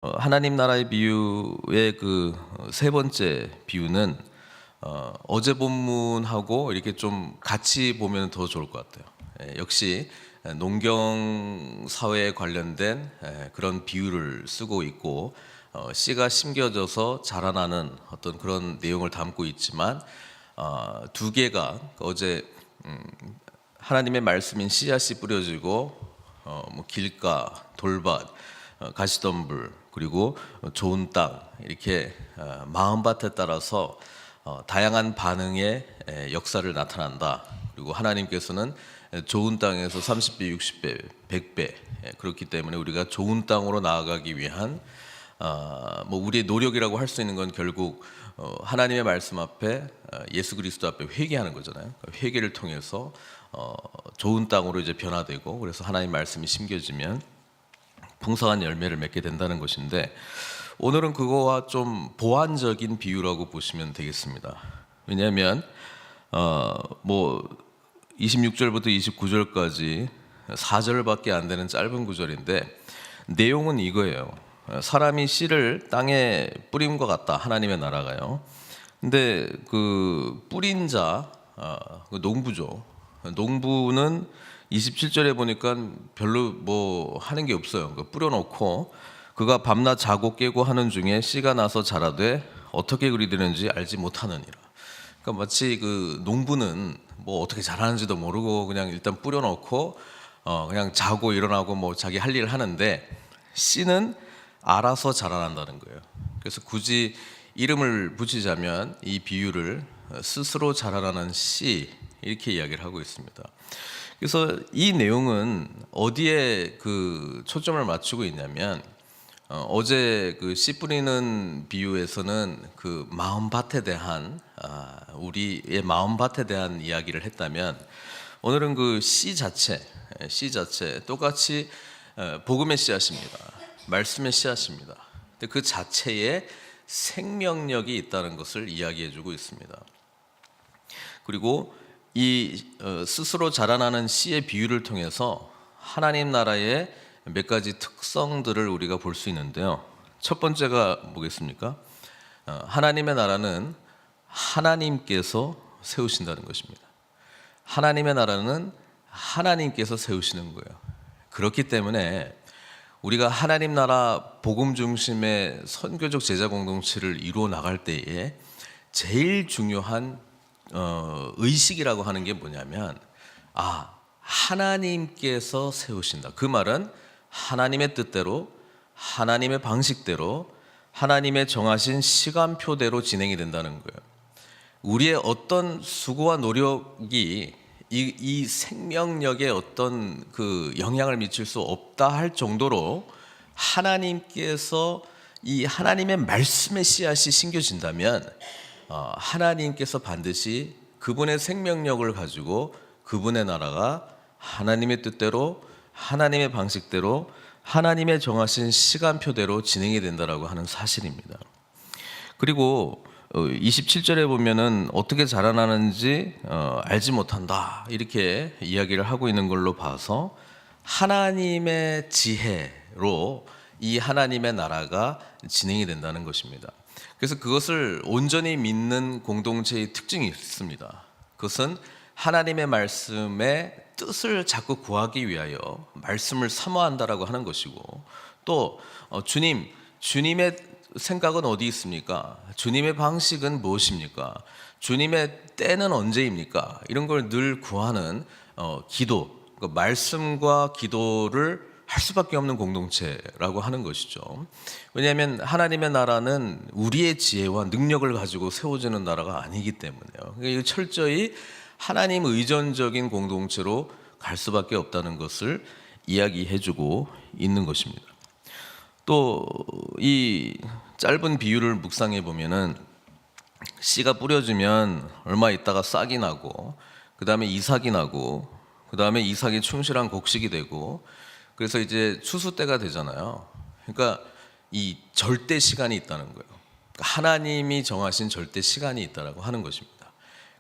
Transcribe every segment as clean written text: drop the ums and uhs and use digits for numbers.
하나님 나라의 비유의 그 세 번째 비유는 어제 본문하고 이렇게 좀 같이 보면 더 좋을 것 같아요. 역시 농경 사회에 관련된 그런 비유를 쓰고 있고 씨가 심겨져서 자라나는 어떤 그런 내용을 담고 있지만 두 개가 어제 하나님의 말씀인 씨앗이 뿌려지고 뭐 길가, 돌밭, 가시덤불 그리고 좋은 땅 이렇게 마음밭에 따라서 다양한 반응의 역사를 나타난다. 그리고 하나님께서는 좋은 땅에서 30배, 60배, 100배 그렇기 때문에 우리가 좋은 땅으로 나아가기 위한 뭐 우리의 노력이라고 할 수 있는 건 결국 하나님의 말씀 앞에 예수 그리스도 앞에 회개하는 거잖아요. 회개를 통해서 좋은 땅으로 이제 변화되고 그래서 하나님 말씀이 심겨지면 풍성한 열매를 맺게 된다는 것인데 오늘은 그거와 좀 보완적인 비유라고 보시면 되겠습니다. 왜냐하면 뭐 26절부터 29절까지 4절밖에 안 되는 짧은 구절인데 내용은 이거예요. 사람이 씨를 땅에 뿌림과 같다. 하나님의 나라가요. 근데 그 뿌린 자 농부죠. 농부는 27절에 보니까 별로 뭐 하는 게 없어요. 뿌려놓고 그가 밤낮 자고 깨고 하는 중에 씨가 나서 자라되 어떻게 그리 되는지 알지 못하느니라. 그러니까 마치 그 농부는 뭐 어떻게 자라는지도 모르고 그냥 일단 뿌려놓고 그냥 자고 일어나고 뭐 자기 할 일을 하는데 씨는 알아서 자라난다는 거예요. 그래서 굳이 이름을 붙이자면 이 비유를 스스로 자라나는 씨 이렇게 이야기를 하고 있습니다. 그래서 이 내용은 어디에 그 초점을 맞추고 있냐면 어제 그 씨 뿌리는 비유에서는 그 마음밭에 대한 우리의 마음밭에 대한 이야기를 했다면 오늘은 그 씨 자체 똑같이 복음의 씨앗입니다. 말씀의 씨앗입니다. 근데 그 자체에 생명력이 있다는 것을 이야기해주고 있습니다. 그리고 이 스스로 자라나는 씨의 비유를 통해서 하나님 나라의 몇 가지 특성들을 우리가 볼 수 있는데요. 첫 번째가 뭐겠습니까? 하나님의 나라는 하나님께서 세우신다는 것입니다. 하나님의 나라는 하나님께서 세우시는 거예요. 그렇기 때문에 우리가 하나님 나라 복음 중심의 선교적 제자 공동체를 이루어 나갈 때에 제일 중요한 의식이라고 하는 게 뭐냐면 하나님께서 세우신다. 그 말은 하나님의 뜻대로 하나님의 방식대로 하나님의 정하신 시간표대로 진행이 된다는 거예요. 우리의 어떤 수고와 노력이 이 생명력에 어떤 그 영향을 미칠 수 없다 할 정도로 하나님께서 이 하나님의 말씀의 씨앗이 심겨진다면 하나님께서 반드시 그분의 생명력을 가지고 그분의 나라가 하나님의 뜻대로 하나님의 방식대로 하나님의 정하신 시간표대로 진행이 된다라고 하는 사실입니다. 그리고 27절에 보면은 어떻게 자라나는지 알지 못한다 이렇게 이야기를 하고 있는 걸로 봐서 하나님의 지혜로 이 하나님의 나라가 진행이 된다는 것입니다. 그래서 그것을 온전히 믿는 공동체의 특징이 있습니다. 그것은 하나님의 말씀의 뜻을 자꾸 구하기 위하여 말씀을 사모한다라고 하는 것이고 또 주님의 생각은 어디 있습니까? 주님의 방식은 무엇입니까? 주님의 때는 언제입니까? 이런 걸 늘 구하는 기도, 말씀과 기도를 할 수밖에 없는 공동체라고 하는 것이죠. 왜냐하면 하나님의 나라는 우리의 지혜와 능력을 가지고 세워지는 나라가 아니기 때문에요. 그러니까 철저히 하나님 의존적인 공동체로 갈 수밖에 없다는 것을 이야기해주고 있는 것입니다. 또 이 짧은 비유를 묵상해 보면은 씨가 뿌려지면 얼마 있다가 싹이 나고 그 다음에 이삭이 나고 그 다음에 이삭이 충실한 곡식이 되고 그래서 이제 추수 때가 되잖아요. 그러니까 이 절대 시간이 있다는 거예요. 하나님이 정하신 절대 시간이 있다라고 하는 것입니다.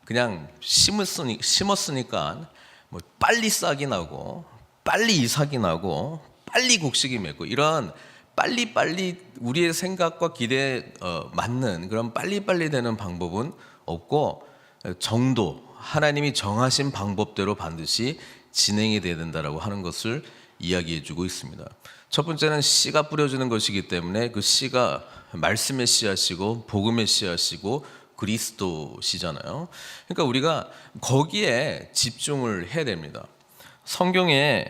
그냥 심었으니까 뭐 빨리 싹이 나고 빨리 이삭이 나고 빨리 곡식이 맺고 이런 빨리빨리 우리의 생각과 기대에 맞는 그런 빨리빨리 되는 방법은 없고, 정도, 하나님이 정하신 방법대로 반드시 진행이 돼야 된다라고 하는 것을 이야기해 주고 있습니다. 첫 번째는 씨가 뿌려지는 것이기 때문에 그 씨가 말씀의 씨앗이고 복음의 씨앗이고 그리스도시잖아요. 그러니까 우리가 거기에 집중을 해야 됩니다. 성경에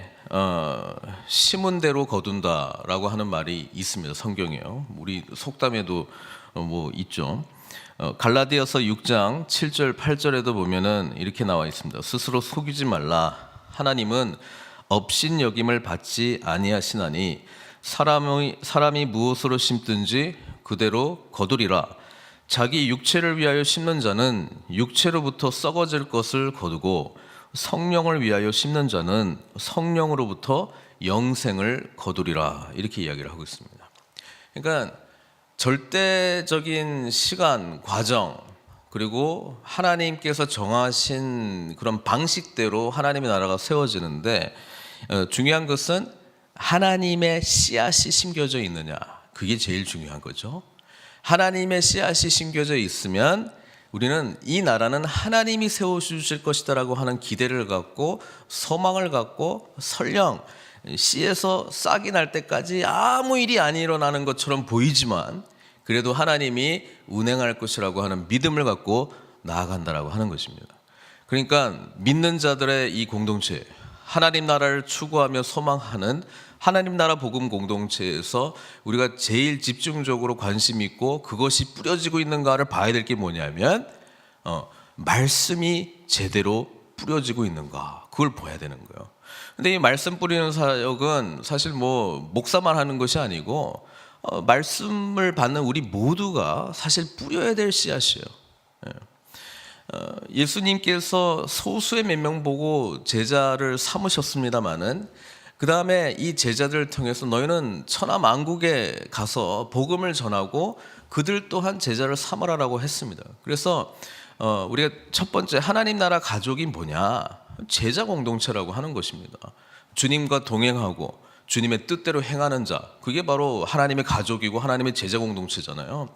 심은 대로 거둔다라고 하는 말이 있습니다. 성경에요. 우리 속담에도 뭐 있죠. 갈라디아서 6장 7절 8절에도 보면은 이렇게 나와 있습니다. 스스로 속이지 말라. 하나님은 업신여김을 받지 아니하시나니 사람이 무엇으로 심든지 그대로 거두리라. 자기 육체를 위하여 심는 자는 육체로부터 썩어질 것을 거두고 성령을 위하여 심는 자는 성령으로부터 영생을 거두리라. 이렇게 이야기를 하고 있습니다. 그러니까 절대적인 시간, 과정, 그리고 하나님께서 정하신 그런 방식대로 하나님의 나라가 세워지는데, 중요한 것은 하나님의 씨앗이 심겨져 있느냐, 그게 제일 중요한 거죠. 하나님의 씨앗이 심겨져 있으면 우리는 이 나라는 하나님이 세워주실 것이다라고 하는 기대를 갖고 소망을 갖고 설령 씨에서 싹이 날 때까지 아무 일이 안 일어나는 것처럼 보이지만 그래도 하나님이 운행할 것이라고 하는 믿음을 갖고 나아간다라고 하는 것입니다. 그러니까 믿는 자들의 이 공동체, 하나님 나라를 추구하며 소망하는 하나님 나라 복음 공동체에서 우리가 제일 집중적으로 관심 있고 그것이 뿌려지고 있는가를 봐야 될 게 뭐냐면 말씀이 제대로 뿌려지고 있는가, 그걸 봐야 되는 거예요. 근데 이 말씀 뿌리는 사역은 사실 뭐 목사만 하는 것이 아니고 말씀을 받는 우리 모두가 사실 뿌려야 될 씨앗이에요. 예수님께서 소수의 몇 명 보고 제자를 삼으셨습니다마는 그 다음에 이 제자들을 통해서 너희는 천하 만국에 가서 복음을 전하고 그들 또한 제자를 삼으라라고 했습니다. 그래서 우리가 첫 번째 하나님 나라 가족이 뭐냐? 제자 공동체라고 하는 것입니다. 주님과 동행하고 주님의 뜻대로 행하는 자, 그게 바로 하나님의 가족이고 하나님의 제자 공동체잖아요.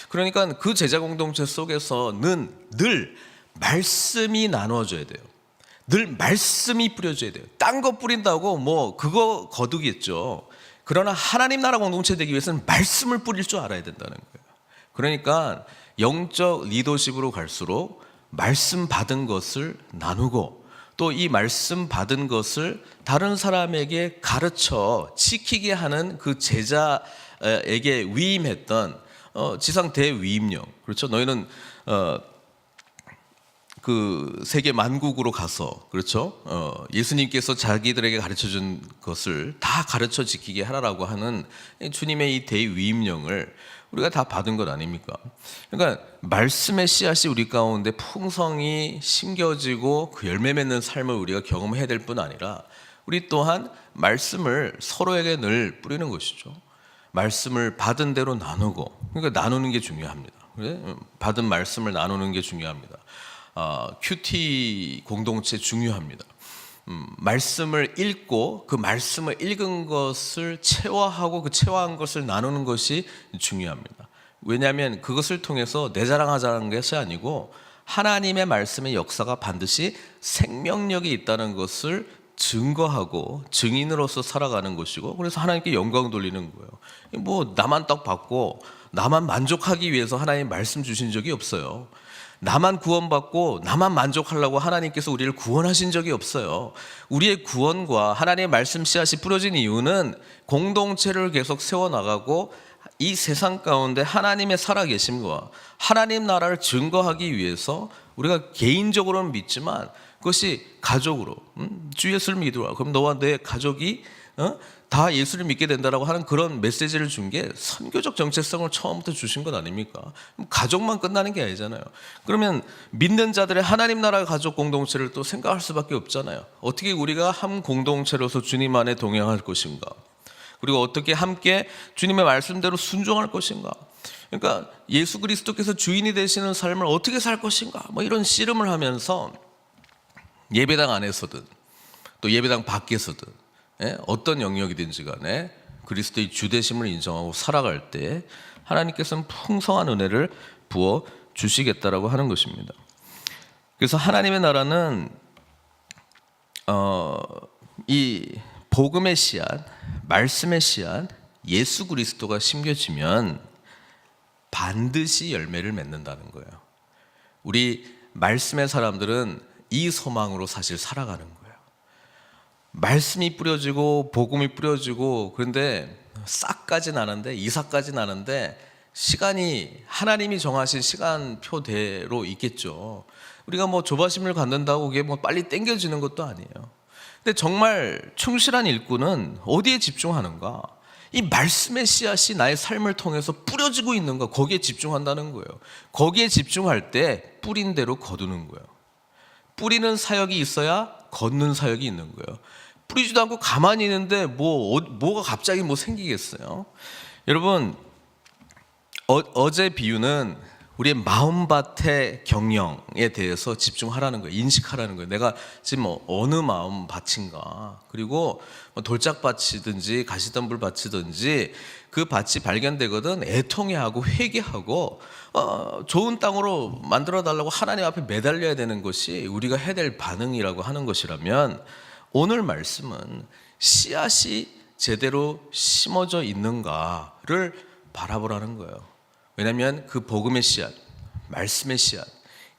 그러니까 그 제자 공동체 속에서는 늘 말씀이 나눠져야 돼요. 늘 말씀이 뿌려져야 돼요. 딴 거 뿌린다고 뭐 그거 거두겠죠. 그러나 하나님 나라 공동체 되기 위해서는 말씀을 뿌릴 줄 알아야 된다는 거예요. 그러니까 영적 리더십으로 갈수록 말씀 받은 것을 나누고 또 이 말씀 받은 것을 다른 사람에게 가르쳐 지키게 하는 그 제자에게 위임했던 지상 대위임령, 그렇죠? 너희는 그 세계 만국으로 가서, 그렇죠? 예수님께서 자기들에게 가르쳐준 것을 다 가르쳐 지키게 하라라고 하는 주님의 이 대위임령을 우리가 다 받은 것 아닙니까? 그러니까 말씀의 씨앗이 우리 가운데 풍성히 심겨지고 그 열매 맺는 삶을 우리가 경험해야 될 뿐 아니라 우리 또한 말씀을 서로에게 늘 뿌리는 것이죠. 말씀을 받은 대로 나누고, 그러니까 나누는 게 중요합니다. 받은 말씀을 나누는 게 중요합니다. 큐티 공동체 중요합니다. 말씀을 읽고 그 말씀을 읽은 것을 체화하고 그 체화한 것을 나누는 것이 중요합니다. 왜냐하면 그것을 통해서 내 자랑하자는 것이 아니고 하나님의 말씀의 역사가 반드시 생명력이 있다는 것을 증거하고 증인으로서 살아가는 것이고, 그래서 하나님께 영광 돌리는 거예요. 뭐 나만 딱 받고 나만 만족하기 위해서 하나님 말씀 주신 적이 없어요. 나만 구원받고 나만 만족하려고 하나님께서 우리를 구원하신 적이 없어요. 우리의 구원과 하나님의 말씀 씨앗이 뿌려진 이유는 공동체를 계속 세워나가고 이 세상 가운데 하나님의 살아계심과 하나님 나라를 증거하기 위해서 우리가 개인적으로는 믿지만 그것이 가족으로 주 예수를 믿으라, 그럼 너와 내 가족이 다 예수를 믿게 된다라고 하는 그런 메시지를 준 게 선교적 정체성을 처음부터 주신 것 아닙니까? 가족만 끝나는 게 아니잖아요. 그러면 믿는 자들의 하나님 나라 가족 공동체를 또 생각할 수밖에 없잖아요. 어떻게 우리가 한 공동체로서 주님 안에 동행할 것인가? 그리고 어떻게 함께 주님의 말씀대로 순종할 것인가? 그러니까 예수 그리스도께서 주인이 되시는 삶을 어떻게 살 것인가? 뭐 이런 씨름을 하면서 예배당 안에서든 또 예배당 밖에서든 어떤 영역이든지 간에 그리스도의 주되심을 인정하고 살아갈 때 하나님께서는 풍성한 은혜를 부어 주시겠다라고 하는 것입니다. 그래서 하나님의 나라는 이 복음의 씨앗, 말씀의 씨앗, 예수 그리스도가 심겨지면 반드시 열매를 맺는다는 거예요. 우리 말씀의 사람들은 이 소망으로 사실 살아가는 거예요. 말씀이 뿌려지고 복음이 뿌려지고, 그런데 싹까지 나는데, 이삭까지 나는데 시간이 하나님이 정하신 시간표대로 있겠죠. 우리가 뭐 조바심을 갖는다고 그게 뭐 빨리 땡겨지는 것도 아니에요. 근데 정말 충실한 일꾼은 어디에 집중하는가? 이 말씀의 씨앗이 나의 삶을 통해서 뿌려지고 있는가? 거기에 집중한다는 거예요. 거기에 집중할 때 뿌린 대로 거두는 거예요. 뿌리는 사역이 있어야 걷는 사역이 있는 거예요. 뿌리지도 않고 가만히 있는데 뭐가 갑자기 뭐 생기겠어요? 여러분, 어제 비유는 우리의 마음밭의 경영에 대해서 집중하라는 거예요. 인식하라는 거예요. 내가 지금 어느 마음밭인가, 그리고 돌짝밭이든지 가시덤불밭이든지 그 밭이 발견되거든 애통해하고 회개하고 좋은 땅으로 만들어달라고 하나님 앞에 매달려야 되는 것이 우리가 해야 될 반응이라고 하는 것이라면, 오늘 말씀은 씨앗이 제대로 심어져 있는가를 바라보라는 거예요. 왜냐하면 그 복음의 씨앗, 말씀의 씨앗,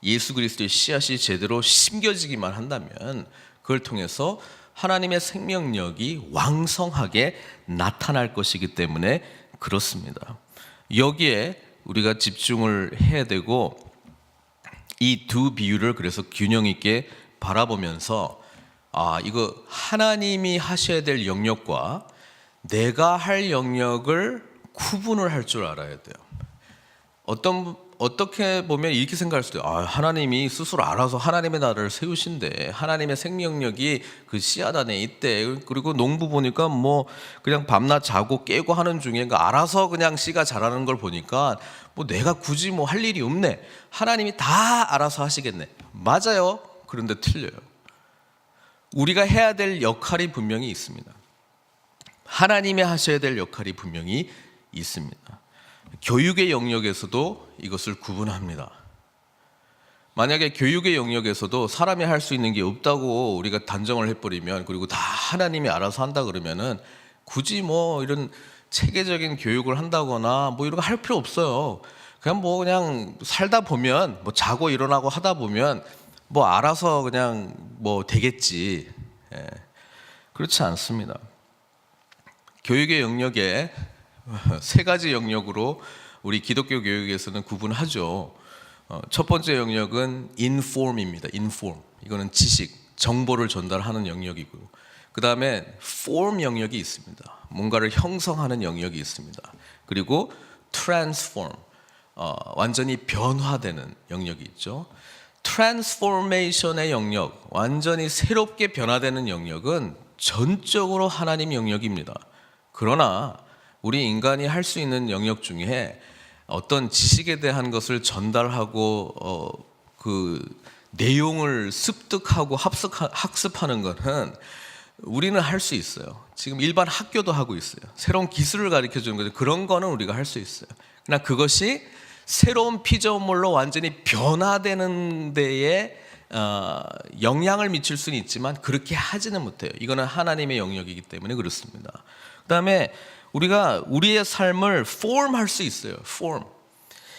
예수 그리스도의 씨앗이 제대로 심겨지기만 한다면 그걸 통해서 하나님의 생명력이 왕성하게 나타날 것이기 때문에 그렇습니다. 여기에 우리가 집중을 해야 되고, 이 두 비유를 그래서 균형 있게 바라보면서 이거 하나님이 하셔야 될 영역과 내가 할 영역을 구분을 할 줄 알아야 돼요. 어떻게 보면 이렇게 생각할 수도 있어요. 하나님이 스스로 알아서 하나님의 나라를 세우신대. 하나님의 생명력이 그 씨앗 안에 있대. 그리고 농부 보니까 뭐 그냥 밤낮 자고 깨고 하는 중에 알아서 그냥 씨가 자라는 걸 보니까 뭐 내가 굳이 뭐 할 일이 없네. 하나님이 다 알아서 하시겠네. 맞아요. 그런데 틀려요. 우리가 해야 될 역할이 분명히 있습니다. 하나님이 하셔야 될 역할이 분명히 있습니다. 교육의 영역에서도 이것을 구분합니다. 만약에 교육의 영역에서도 사람이 할 수 있는 게 없다고 우리가 단정을 해버리면, 그리고 다 하나님이 알아서 한다 그러면은 굳이 뭐 이런 체계적인 교육을 한다거나 뭐 이런 거 할 필요 없어요. 그냥 살다 보면 뭐 자고 일어나고 하다 보면 뭐 알아서 그냥 뭐 되겠지. 그렇지 않습니다. 교육의 영역에 세 가지 영역으로 우리 기독교 교육에서는 구분하죠. 첫 번째 영역은 inform입니다. inform. 이거는 지식, 정보를 전달하는 영역이고, 그 다음에 form 영역이 있습니다. 뭔가를 형성하는 영역이 있습니다. 그리고 transform, 완전히 변화되는 영역이 있죠. 트랜스포메이션의 영역, 완전히 새롭게 변화되는 영역은 전적으로 하나님 영역입니다. 그러나 우리 인간이 할 수 있는 영역 중에 어떤 지식에 대한 것을 전달하고 그 내용을 습득하고 학습하는 것은 우리는 할 수 있어요. 지금 일반 학교도 하고 있어요. 새로운 기술을 가르쳐 주는 거죠. 그런 거는 우리가 할 수 있어요. 그러나 그것이 새로운 피조물로 완전히 변화되는 데에 영향을 미칠 수는 있지만 그렇게 하지는 못해요. 이거는 하나님의 영역이기 때문에 그렇습니다. 그 다음에 우리가 우리의 삶을 form할 수 있어요. form.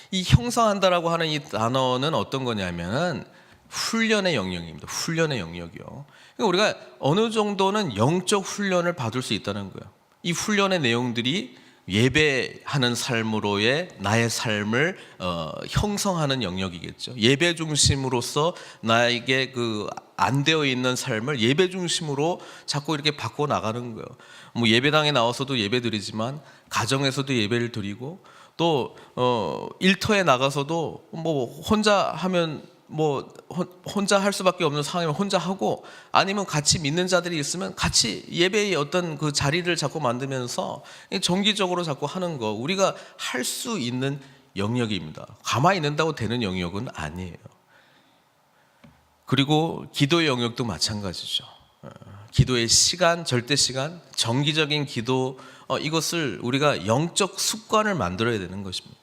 이 형성한다라고 하는 이 단어는 어떤 거냐면은 훈련의 영역입니다. 훈련의 영역이요. 그러니까 우리가 어느 정도는 영적 훈련을 받을 수 있다는 거예요. 이 훈련의 내용들이 예배하는 삶으로의 나의 삶을 형성하는 영역이겠죠. 예배 중심으로서 나에게 그 안 되어 있는 삶을 예배 중심으로 자꾸 이렇게 바꿔 나가는 거예요. 뭐 예배당에 나와서도 예배 드리지만 가정에서도 예배를 드리고, 또 일터에 나가서도 뭐 혼자 하면 뭐 혼자 할 수밖에 없는 상황이면 혼자 하고, 아니면 같이 믿는 자들이 있으면 같이 예배의 어떤 그 자리를 자꾸 만들면서 정기적으로 자꾸 하는 거, 우리가 할 수 있는 영역입니다. 가만히 있는다고 되는 영역은 아니에요. 그리고 기도의 영역도 마찬가지죠. 기도의 시간, 절대 시간, 정기적인 기도 이것을 우리가 영적 습관을 만들어야 되는 것입니다.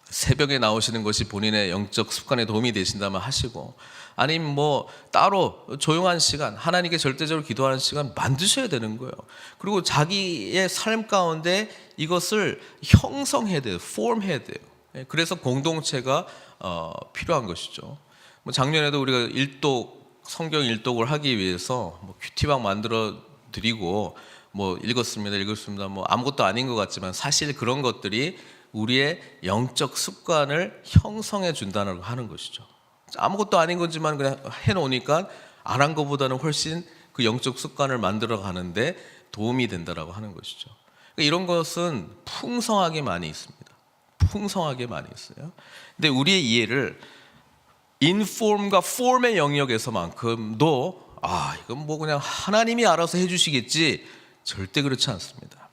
새벽에 나오시는 것이 본인의 영적 습관에 도움이 되신다면 하시고, 아니면 뭐 따로 조용한 시간, 하나님께 절대적으로 기도하는 시간 만드셔야 되는 거예요. 그리고 자기의 삶 가운데 이것을 형성해야 돼요. 폼해야 돼요. 그래서 공동체가 필요한 것이죠. 뭐 작년에도 우리가 성경 일독을 하기 위해서 뭐 큐티방 만들어 드리고, 뭐 읽었습니다. 뭐 아무것도 아닌 것 같지만 사실 그런 것들이 우리의 영적 습관을 형성해 준다는 걸 하는 것이죠. 아무것도 아닌 거지만 그냥 해놓으니까 안 한 것보다는 훨씬 그 영적 습관을 만들어 가는데 도움이 된다라고 하는 것이죠. 그러니까 이런 것은 풍성하게 많이 있습니다. 풍성하게 많이 있어요. 근데 우리의 이해를 인폼과 폼의 영역에서만큼도 이건 뭐 그냥 하나님이 알아서 해주시겠지, 절대 그렇지 않습니다.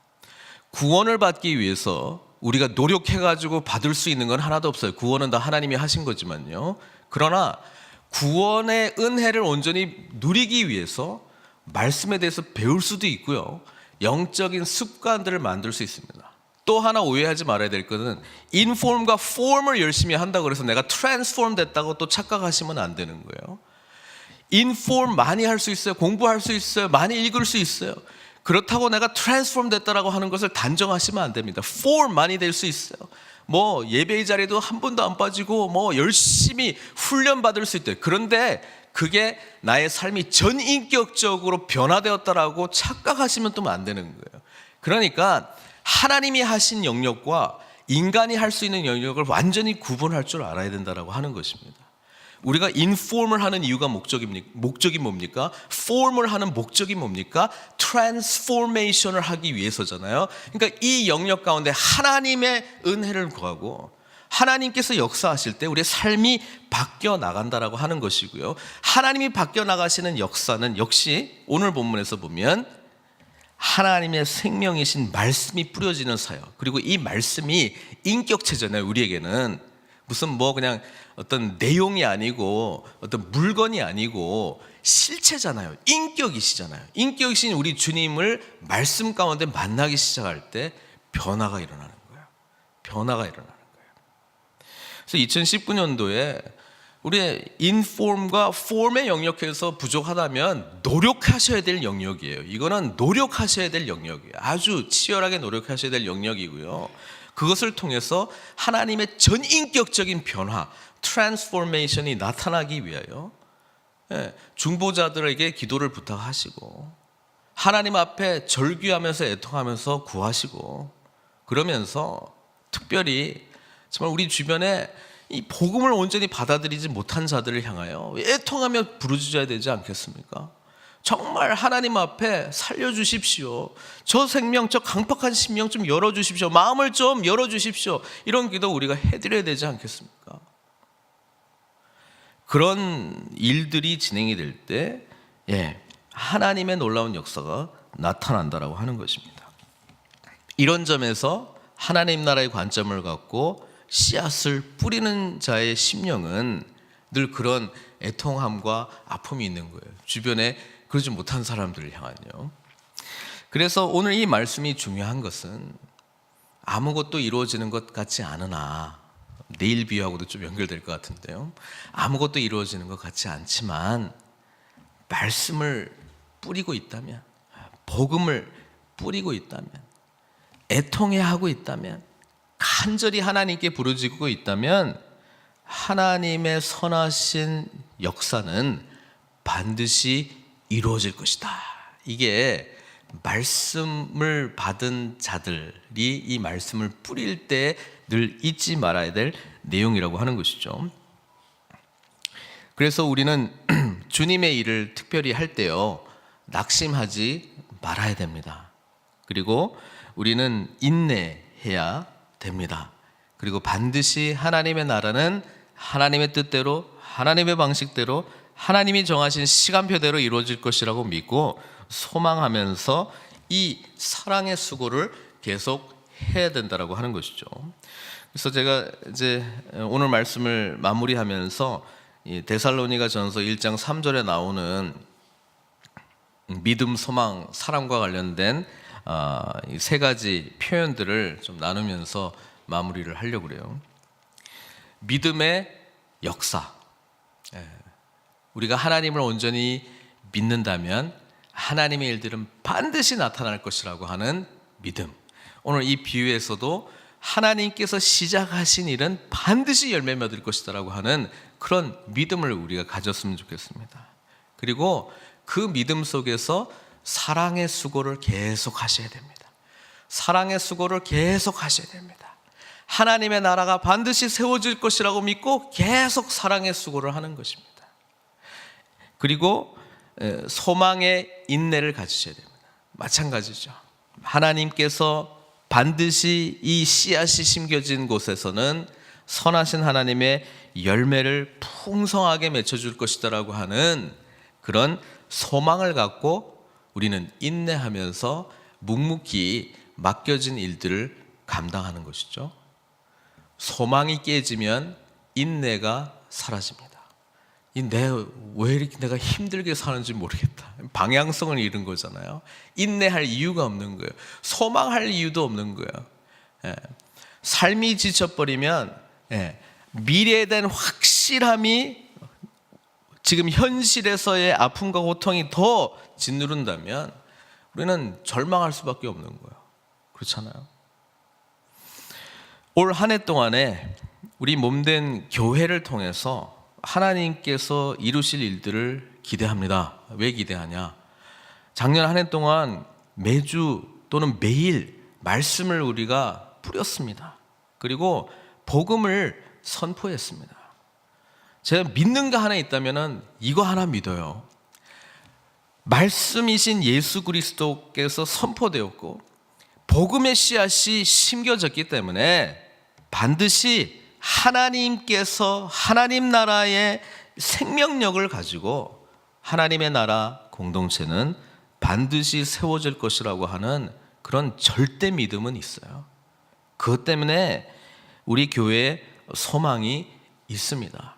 구원을 받기 위해서 우리가 노력해가지고 받을 수 있는 건 하나도 없어요. 구원은 다 하나님이 하신 거지만요. 그러나 구원의 은혜를 온전히 누리기 위해서 말씀에 대해서 배울 수도 있고요, 영적인 습관들을 만들 수 있습니다. 또 하나 오해하지 말아야 될 것은 인폼과 폼을 열심히 한다고 해서 내가 트랜스폼 됐다고 또 착각하시면 안 되는 거예요. 인폼 많이 할 수 있어요. 공부할 수 있어요. 많이 읽을 수 있어요. 그렇다고 내가 트랜스폼 됐다라고 하는 것을 단정하시면 안 됩니다. 폼 많이 될 수 있어요. 뭐 예배의 자리도 한 번도 안 빠지고 뭐 열심히 훈련 받을 수 있대요. 그런데 그게 나의 삶이 전인격적으로 변화되었다라고 착각하시면 또 안 되는 거예요. 그러니까 하나님이 하신 영역과 인간이 할 수 있는 영역을 완전히 구분할 줄 알아야 된다라고 하는 것입니다. 우리가 인폼을 하는 이유가 목적이 뭡니까? 폼을 하는 목적이 뭡니까? 트랜스포메이션을 하기 위해서잖아요. 그러니까 이 영역 가운데 하나님의 은혜를 구하고 하나님께서 역사하실 때 우리의 삶이 바뀌어 나간다라고 하는 것이고요. 하나님이 바뀌어 나가시는 역사는 역시 오늘 본문에서 보면 하나님의 생명이신 말씀이 뿌려지는 사역, 그리고 이 말씀이 인격체잖아요. 우리에게는 무슨 뭐 그냥 어떤 내용이 아니고 어떤 물건이 아니고 실체잖아요. 인격이시잖아요. 인격이신 우리 주님을 말씀 가운데 만나기 시작할 때 변화가 일어나는 거예요. 변화가 일어나는 거예요. 그래서 2019년도에 우리의 인폼과 폼의 영역에서 부족하다면 노력하셔야 될 영역이에요. 이거는 노력하셔야 될 영역이에요. 아주 치열하게 노력하셔야 될 영역이고요. 그것을 통해서 하나님의 전인격적인 변화, 트랜스포메이션이 나타나기 위하여 중보자들에게 기도를 부탁하시고 하나님 앞에 절규하면서 애통하면서 구하시고, 그러면서 특별히 정말 우리 주변에 이 복음을 온전히 받아들이지 못한 자들을 향하여 애통하며 부르짖어야 되지 않겠습니까? 정말 하나님 앞에 살려주십시오. 저 생명, 저 강팍한 심령 좀 열어주십시오. 마음을 좀 열어주십시오. 이런 기도 우리가 해드려야 되지 않겠습니까? 그런 일들이 진행이 될 때 하나님의 놀라운 역사가 나타난다라고 하는 것입니다. 이런 점에서 하나님 나라의 관점을 갖고 씨앗을 뿌리는 자의 심령은 늘 그런 애통함과 아픔이 있는 거예요. 주변에 그러지 못한 사람들을 향하여. 그래서 오늘 이 말씀이 중요한 것은 아무것도 이루어지는 것 같지 않으나, 내일 비유하고도 좀 연결될 것 같은데요, 아무것도 이루어지는 것 같지 않지만 말씀을 뿌리고 있다면, 복음을 뿌리고 있다면, 애통해하고 있다면, 간절히 하나님께 부르짖고 있다면 하나님의 선하신 역사는 반드시 이루어질 것이다. 이게 말씀을 받은 자들이 이 말씀을 뿌릴 때 늘 잊지 말아야 될 내용이라고 하는 것이죠. 그래서 우리는 주님의 일을 특별히 할 때요, 낙심하지 말아야 됩니다. 그리고 우리는 인내해야 됩니다. 그리고 반드시 하나님의 나라는 하나님의 뜻대로, 하나님의 방식대로, 하나님이 정하신 시간표대로 이루어질 것이라고 믿고 소망하면서 이 사랑의 수고를 계속 해야 된다라고 하는 것이죠. 그래서 제가 이제 오늘 말씀을 마무리하면서 데살로니가전서 1장 3절에 나오는 믿음, 소망, 사랑과 관련된 이 세 가지 표현들을 좀 나누면서 마무리를 하려고 그래요. 믿음의 역사. 우리가 하나님을 온전히 믿는다면 하나님의 일들은 반드시 나타날 것이라고 하는 믿음. 오늘 이 비유에서도 하나님께서 시작하신 일은 반드시 열매 맺을 것이다라고 하는 그런 믿음을 우리가 가졌으면 좋겠습니다. 그리고 그 믿음 속에서 사랑의 수고를 계속 하셔야 됩니다. 사랑의 수고를 계속 하셔야 됩니다. 하나님의 나라가 반드시 세워질 것이라고 믿고 계속 사랑의 수고를 하는 것입니다. 그리고 소망의 인내를 가지셔야 됩니다. 마찬가지죠. 하나님께서 반드시 이 씨앗이 심겨진 곳에서는 선하신 하나님의 열매를 풍성하게 맺혀줄 것이다라고 하는 그런 소망을 갖고 우리는 인내하면서 묵묵히 맡겨진 일들을 감당하는 것이죠. 소망이 깨지면 인내가 사라집니다. 왜 이렇게 내가 힘들게 사는지 모르겠다. 방향성을 잃은 거잖아요. 인내할 이유가 없는 거예요. 소망할 이유도 없는 거예요. 삶이 지쳐버리면 미래에 대한 확실함이 지금 현실에서의 아픔과 고통이 더 짓누른다면 우리는 절망할 수밖에 없는 거예요. 그렇잖아요. 올 한 해 동안에 우리 몸된 교회를 통해서 하나님께서 이루실 일들을 기대합니다. 왜 기대하냐? 작년 한 해 동안 매주 또는 매일 말씀을 우리가 뿌렸습니다. 그리고 복음을 선포했습니다. 제가 믿는 거 하나 있다면 이거 하나 믿어요. 말씀이신 예수 그리스도께서 선포되었고 복음의 씨앗이 심겨졌기 때문에 반드시 하나님께서 하나님 나라의 생명력을 가지고 하나님의 나라 공동체는 반드시 세워질 것이라고 하는 그런 절대 믿음은 있어요. 그것 때문에 우리 교회에 소망이 있습니다.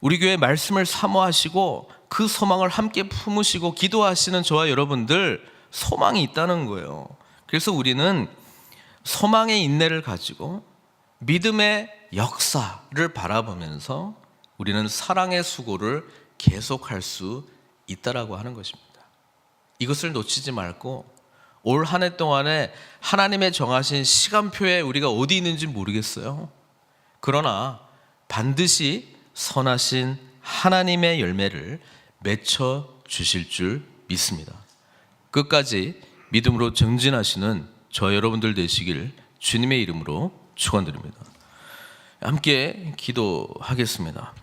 우리 교회 말씀을 사모하시고 그 소망을 함께 품으시고 기도하시는 저와 여러분들 소망이 있다는 거예요. 그래서 우리는 소망의 인내를 가지고 믿음의 역사를 바라보면서 우리는 사랑의 수고를 계속할 수 있다라고 하는 것입니다. 이것을 놓치지 말고 올 한 해 동안에 하나님의 정하신 시간표에 우리가 어디 있는지 모르겠어요. 그러나 반드시 선하신 하나님의 열매를 맺혀 주실 줄 믿습니다. 끝까지 믿음으로 정진하시는 저 여러분들 되시길 주님의 이름으로 축원드립니다. 함께 기도하겠습니다.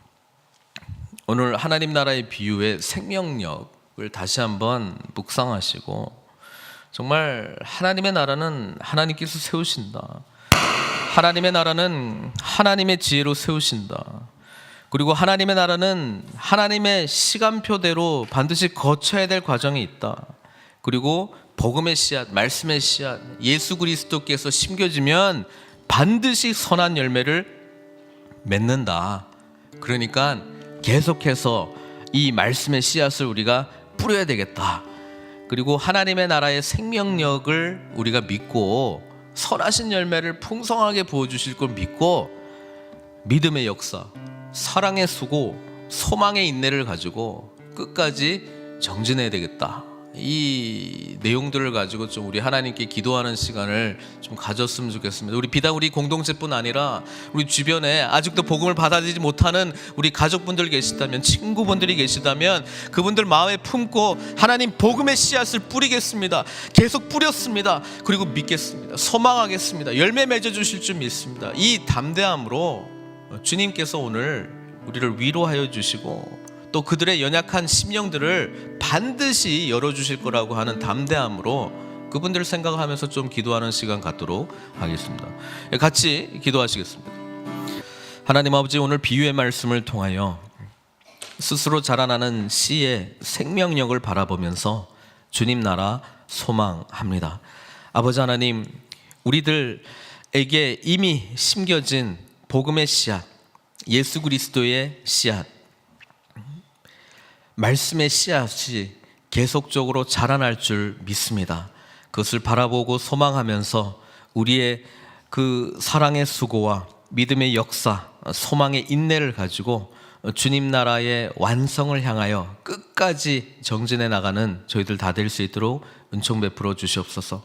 오늘 하나님 나라의 비유의 생명력을 다시 한번 묵상하시고 정말 하나님의 나라는 하나님께서 세우신다. 하나님의 나라는 하나님의 지혜로 세우신다. 그리고 하나님의 나라는 하나님의 시간표대로 반드시 거쳐야 될 과정이 있다. 그리고 복음의 씨앗, 말씀의 씨앗, 예수 그리스도께서 심겨지면 반드시 선한 열매를 맺는다. 그러니까 계속해서 이 말씀의 씨앗을 우리가 뿌려야 되겠다. 그리고 하나님의 나라의 생명력을 우리가 믿고 선하신 열매를 풍성하게 부어주실 걸 믿고 믿음의 역사, 사랑의 수고, 소망의 인내를 가지고 끝까지 정진해야 되겠다. 이 내용들을 가지고 좀 우리 하나님께 기도하는 시간을 좀 가졌으면 좋겠습니다. 우리 비단 우리 공동체뿐 아니라 우리 주변에 아직도 복음을 받아들이지 못하는 우리 가족분들 계시다면, 친구분들이 계시다면 그분들 마음에 품고 하나님 복음의 씨앗을 뿌리겠습니다. 계속 뿌렸습니다. 그리고 믿겠습니다. 소망하겠습니다. 열매 맺어 주실 줄 믿습니다. 이 담대함으로 주님께서 오늘 우리를 위로하여 주시고 또 그들의 연약한 심령들을 반드시 열어주실 거라고 하는 담대함으로 그분들을 생각하면서 좀 기도하는 시간 갖도록 하겠습니다. 같이 기도하시겠습니다. 하나님 아버지, 오늘 비유의 말씀을 통하여 스스로 자라나는 씨의 생명력을 바라보면서 주님 나라 소망합니다. 아버지 하나님, 우리들에게 이미 심겨진 복음의 씨앗, 예수 그리스도의 씨앗, 말씀의 씨앗이 계속적으로 자라날 줄 믿습니다. 그것을 바라보고 소망하면서 우리의 그 사랑의 수고와 믿음의 역사, 소망의 인내를 가지고 주님 나라의 완성을 향하여 끝까지 정진해 나가는 저희들 다 될 수 있도록 은총 베풀어 주시옵소서.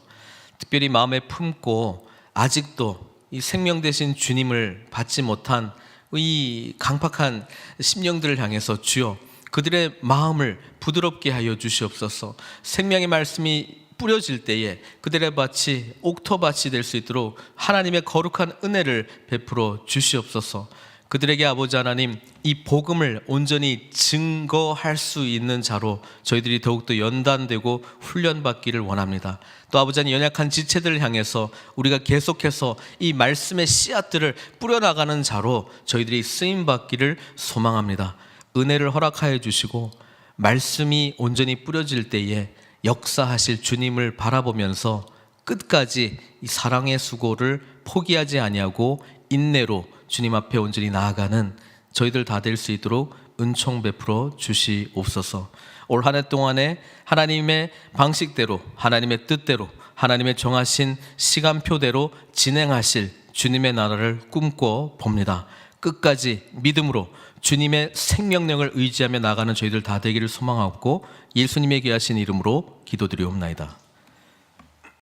특별히 마음에 품고 아직도 이 생명 되신 주님을 받지 못한 이 강팍한 심령들을 향해서 주여 그들의 마음을 부드럽게 하여 주시옵소서. 생명의 말씀이 뿌려질 때에 그들의 밭이 옥토밭이 될 수 있도록 하나님의 거룩한 은혜를 베풀어 주시옵소서. 그들에게 아버지 하나님 이 복음을 온전히 증거할 수 있는 자로 저희들이 더욱더 연단되고 훈련받기를 원합니다. 또 아버지 하나님 연약한 지체들을 향해서 우리가 계속해서 이 말씀의 씨앗들을 뿌려나가는 자로 저희들이 쓰임받기를 소망합니다. 은혜를 허락하여 주시고 말씀이 온전히 뿌려질 때에 역사하실 주님을 바라보면서 끝까지 이 사랑의 수고를 포기하지 아니하고 인내로 주님 앞에 온전히 나아가는 저희들 다 될 수 있도록 은총 베풀어 주시옵소서. 올 한 해 동안에 하나님의 방식대로 하나님의 뜻대로 하나님의 정하신 시간표대로 진행하실 주님의 나라를 꿈꿔 봅니다. 끝까지 믿음으로 주님의 생명력을 의지하며 나가는 저희들 다 되기를 소망하고 예수님의 귀하신 이름으로 기도드리옵나이다.